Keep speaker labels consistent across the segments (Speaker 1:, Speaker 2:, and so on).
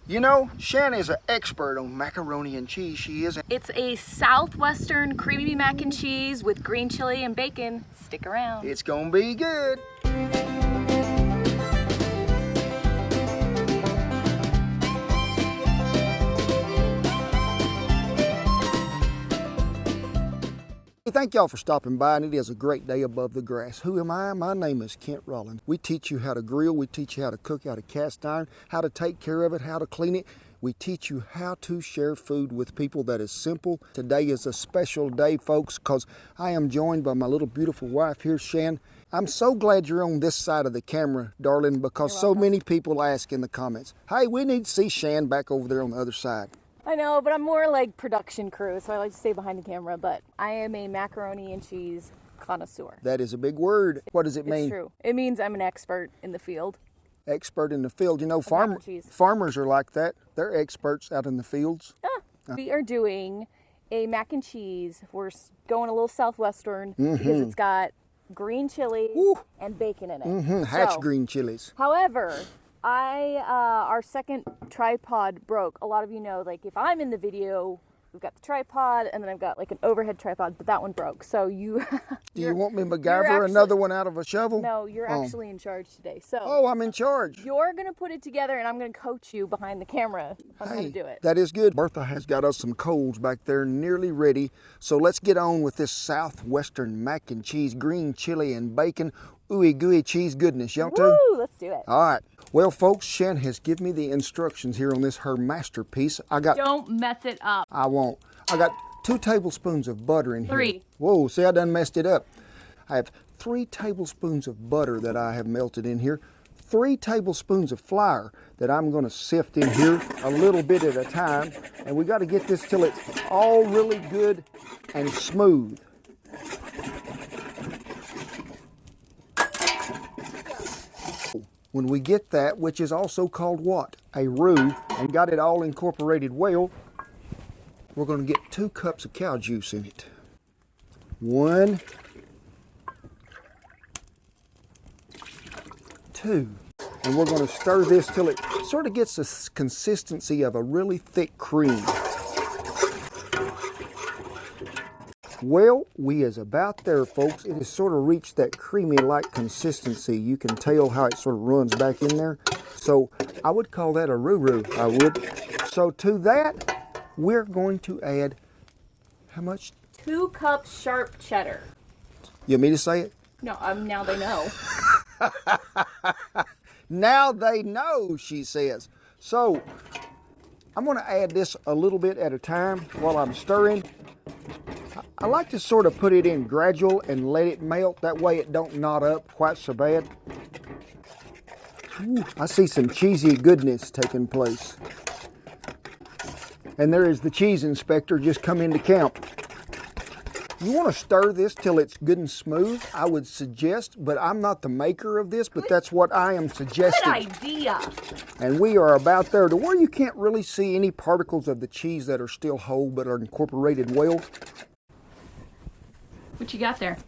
Speaker 1: You know, Shan is an expert on macaroni and cheese. She is.
Speaker 2: It's a southwestern creamy mac and cheese with green chili and bacon. Stick around.
Speaker 1: It's gonna be good. Thank y'all for stopping by, and it is a great day above the grass. Who am I? My name is Kent Rollins. We teach you how to grill, we teach you how to cook out of cast iron, how to take care of it, how to clean it. We teach you how to share food with people that is simple. Today is a special day, folks, because I am joined by my little beautiful wife here, Shan. I'm so glad you're on this side of the camera, darling, because so many people ask in the comments, hey, we need to see Shan back over there on the other side.
Speaker 2: I know, but I'm more like production crew, so I like to stay behind the camera, but I am a macaroni and cheese connoisseur.
Speaker 1: That is a big word. What does it mean?
Speaker 2: It's true. It means I'm an expert in the field.
Speaker 1: Expert in the field. You know, farmers are like that. They're experts out in the fields.
Speaker 2: We are doing a mac and cheese. We're going a little southwestern because it's got green chilies and bacon in it.
Speaker 1: Hatch green chilies.
Speaker 2: However, our second tripod broke. A lot of you know, like, if I'm in the video, we've got the tripod, and then I've got like an overhead tripod, but that one broke. So Do
Speaker 1: you want me to MacGyver another one out of a shovel?
Speaker 2: No, you're actually in charge today. So
Speaker 1: oh, I'm in charge.
Speaker 2: You're going to put it together, and I'm going to coach you behind the camera on how to do it.
Speaker 1: That is good. Bertha has got us some coals back there nearly ready. So let's get on with this southwestern mac and cheese, green chili and bacon, ooey gooey cheese goodness. Y'all too?
Speaker 2: Woo, let's do it.
Speaker 1: All right. Well, folks, Shan has given me the instructions here on this, her masterpiece.
Speaker 2: Don't mess it up.
Speaker 1: I won't. I got 2 tablespoons of butter in here.
Speaker 2: 3.
Speaker 1: Whoa, see, I done messed it up. I have 3 tablespoons of butter that I have melted in here. 3 tablespoons of flour that I'm going to sift in here a little bit at a time. And we got to get this till it's all really good and smooth. When we get that, which is also called what? A roux, and got it all incorporated well, we're going to get 2 cups of cow juice in it. 1, 2. And we're going to stir this till it sort of gets the consistency of a really thick cream. Well, we is about there, folks. It has sort of reached that creamy-like consistency. You can tell how it sort of runs back in there. So I would call that a roux, I would. So to that, we're going to add, how much?
Speaker 2: 2 cups sharp cheddar.
Speaker 1: You want me to say it?
Speaker 2: No, now they know.
Speaker 1: Now they know, she says. So I'm going to add this a little bit at a time while I'm stirring. I like to sort of put it in gradual and let it melt. That way it don't knot up quite so bad. Ooh, I see some cheesy goodness taking place. And there is the cheese inspector just come in to count. You want to stir this till it's good and smooth, I would suggest, but I'm not the maker of this, but that's what I am suggesting.
Speaker 2: Good idea.
Speaker 1: And we are about there to where you can't really see any particles of the cheese that are still whole but are incorporated well.
Speaker 2: What you got there?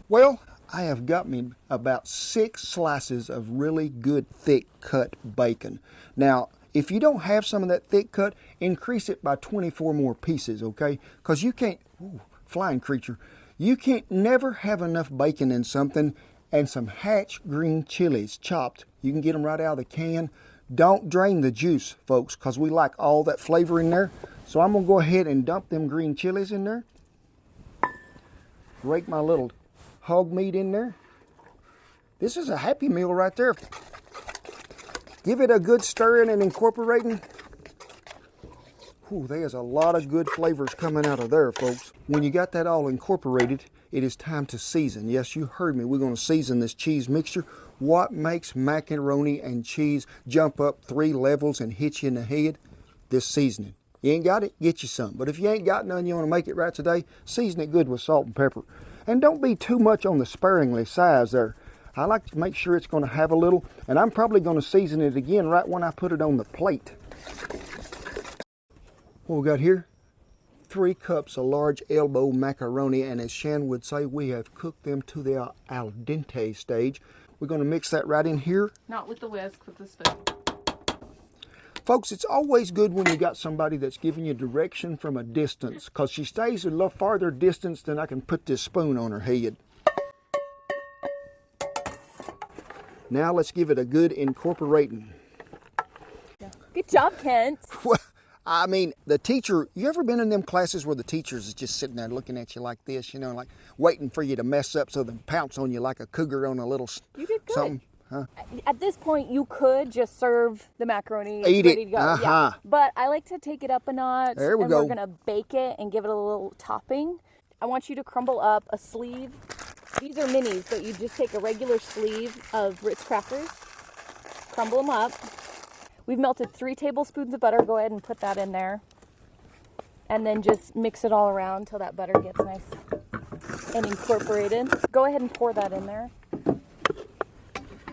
Speaker 1: Well, I have got me about 6 slices of really good thick cut bacon. Now, if you don't have some of that thick cut, increase it by 24 more pieces, okay? Because you can't, flying creature, you can't never have enough bacon in something. And some Hatch green chilies chopped. You can get them right out of the can. Don't drain the juice, folks, because we like all that flavor in there. So I'm going to go ahead and dump them green chilies in there. Rake my little hog meat in there. This is a happy meal right there. Give it a good stirring and incorporating. Ooh, there's a lot of good flavors coming out of there, folks. When you got that all incorporated, it is time to season. Yes, you heard me. We're going to season this cheese mixture. What makes macaroni and cheese jump up 3 levels and hit you in the head? This seasoning. You ain't got it? Get you some. But if you ain't got none, you want to make it right today, season it good with salt and pepper. And don't be too much on the sparingly size there. I like to make sure it's going to have a little, and I'm probably going to season it again right when I put it on the plate. What we got here? 3 cups of large elbow macaroni, and as Shan would say, we have cooked them to the al dente stage. We're going to mix that right in here.
Speaker 2: Not with the whisk, with the spoon.
Speaker 1: Folks, it's always good when you got somebody that's giving you direction from a distance, because she stays a little farther distance than I can put this spoon on her head. Now let's give it a good incorporating.
Speaker 2: Good job, Kent.
Speaker 1: Well, I mean, the teacher, you ever been in them classes where the teachers is just sitting there looking at you like this, you know, like waiting for you to mess up so they pounce on you like a cougar on a little
Speaker 2: You did good.
Speaker 1: something? Huh?
Speaker 2: At this point, you could just serve the macaroni. It's
Speaker 1: Eat
Speaker 2: ready
Speaker 1: it.
Speaker 2: to go.
Speaker 1: Uh-huh.
Speaker 2: Yeah. But I like to take it up a notch.
Speaker 1: There we
Speaker 2: and
Speaker 1: go.
Speaker 2: We're going to bake it and give it a little topping. I want you to crumble up a sleeve. These are minis, but you just take a regular sleeve of Ritz crackers, crumble them up. We've melted 3 tablespoons of butter. Go ahead and put that in there. And then just mix it all around until that butter gets nice and incorporated. Go ahead and pour that in there.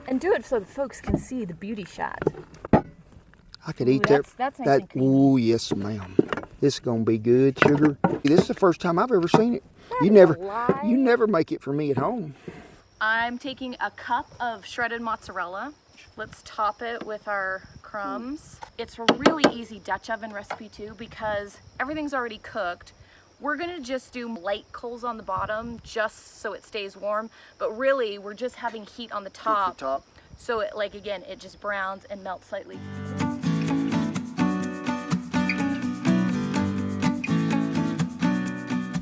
Speaker 2: And do it so the folks can see the beauty shot.
Speaker 1: I could eat that.
Speaker 2: That's nice and creamy.
Speaker 1: Ooh, yes, ma'am. This is gonna be good, sugar. This is the first time I've ever seen it.
Speaker 2: That
Speaker 1: You
Speaker 2: is
Speaker 1: never,
Speaker 2: a lie.
Speaker 1: you never make it for me at home.
Speaker 2: I'm taking a cup of shredded mozzarella. Let's top it with our crumbs. It's a really easy Dutch oven recipe too because everything's already cooked. We're gonna just do light coals on the bottom just so it stays warm, but really we're just having heat on the top. So it, like again, it just browns and melts slightly.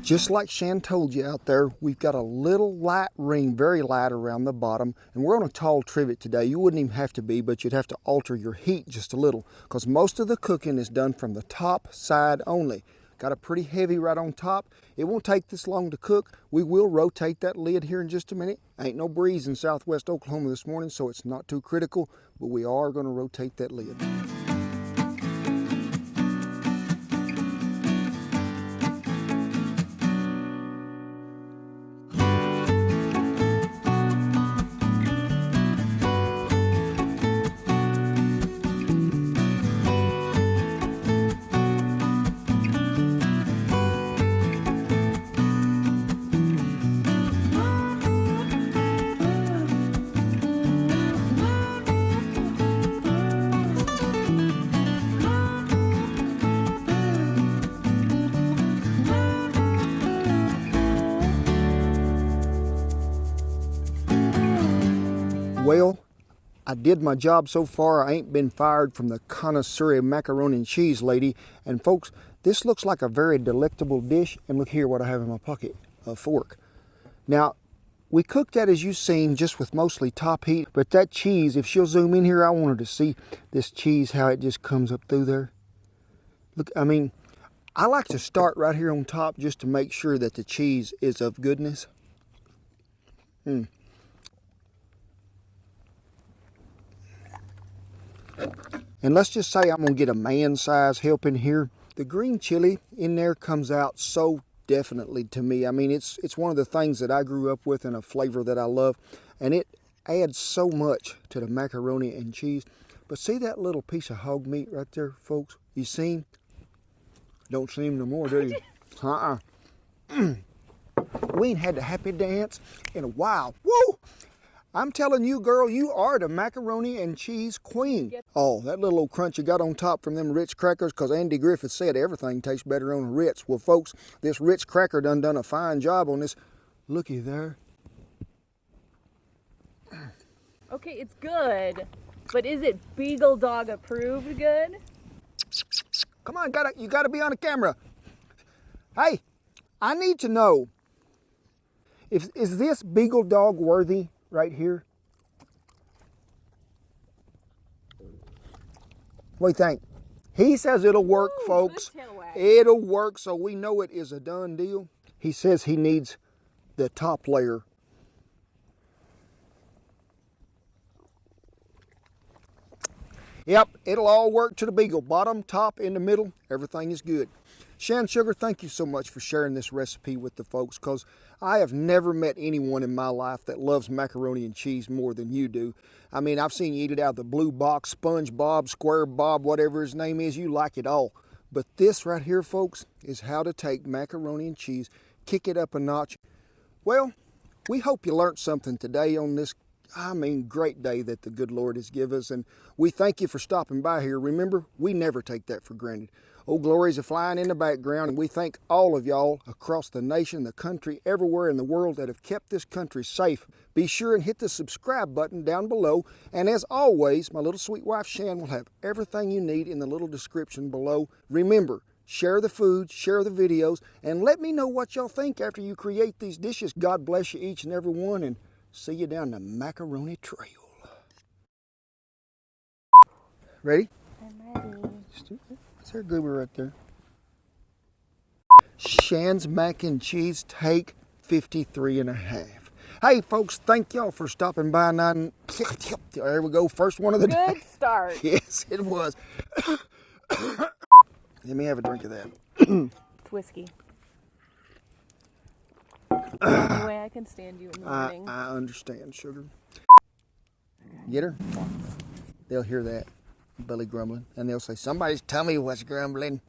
Speaker 1: Just like Shan told you out there, we've got a little light ring, very light around the bottom, and we're on a tall trivet today. You wouldn't even have to be, but you'd have to alter your heat just a little because most of the cooking is done from the top side only. Got a pretty heavy right on top. It won't take this long to cook. We will rotate that lid here in just a minute. Ain't no breeze in southwest Oklahoma this morning, so it's not too critical, but we are going to rotate that lid. Well, I did my job so far. I ain't been fired from the connoisseur macaroni and cheese lady. And folks, this looks like a very delectable dish. And look here what I have in my pocket, a fork. Now, we cooked that as you've seen, just with mostly top heat. But that cheese, if she'll zoom in here, I want her to see this cheese, how it just comes up through there. Look, I mean, I like to start right here on top just to make sure that the cheese is of goodness. And let's just say I'm gonna get a man-size helping here. The green chili in there comes out so definitely to me. I mean, it's one of the things that I grew up with and a flavor that I love. And it adds so much to the macaroni and cheese. But see that little piece of hog meat right there, folks? You seen? Don't see him no more, do you? We ain't had the happy dance in a while. Woo! I'm telling you, girl, you are the macaroni and cheese queen.
Speaker 2: Yep.
Speaker 1: Oh, that little old crunch you got on top from them Ritz crackers, because Andy Griffith said everything tastes better on a Ritz. Well, folks, this Ritz cracker done a fine job on this. Looky there.
Speaker 2: Okay, it's good, but is it Beagle Dog approved good?
Speaker 1: Come on, you gotta be on the camera. Hey, I need to know, is this Beagle Dog worthy right here? What do you think? He says it'll work, folks. It'll work, so we know it is a done deal. He says he needs the top layer. Yep, it'll all work to the beagle. Bottom, top, in the middle, everything is good. Shan Sugar, thank you so much for sharing this recipe with the folks, because I have never met anyone in my life that loves macaroni and cheese more than you do. I mean, I've seen you eat it out of the blue box, SpongeBob, Square Bob, whatever his name is. You like it all. But this right here, folks, is how to take macaroni and cheese, kick it up a notch. Well, we hope you learned something today on this great day that the good Lord has given us. And we thank you for stopping by here. Remember, we never take that for granted. Old Glories are flying in the background, and we thank all of y'all across the nation, the country, everywhere in the world that have kept this country safe. Be sure and hit the subscribe button down below. And as always, my little sweet wife Shan will have everything you need in the little description below. Remember, share the food, share the videos, and let me know what y'all think after you create these dishes. God bless you each and every one, and see you down the macaroni trail. Ready?
Speaker 2: I'm ready.
Speaker 1: Is there a goober right there? Shan's mac and cheese take 53.5. Hey folks, thank y'all for stopping by. There we go, first one of the day.
Speaker 2: Good start.
Speaker 1: Yes, it was. Let me have a drink of that.
Speaker 2: It's whiskey. The way I can stand you in the morning.
Speaker 1: I understand, sugar. Get her? They'll hear that belly grumbling, and they'll say, somebody's tummy was grumbling.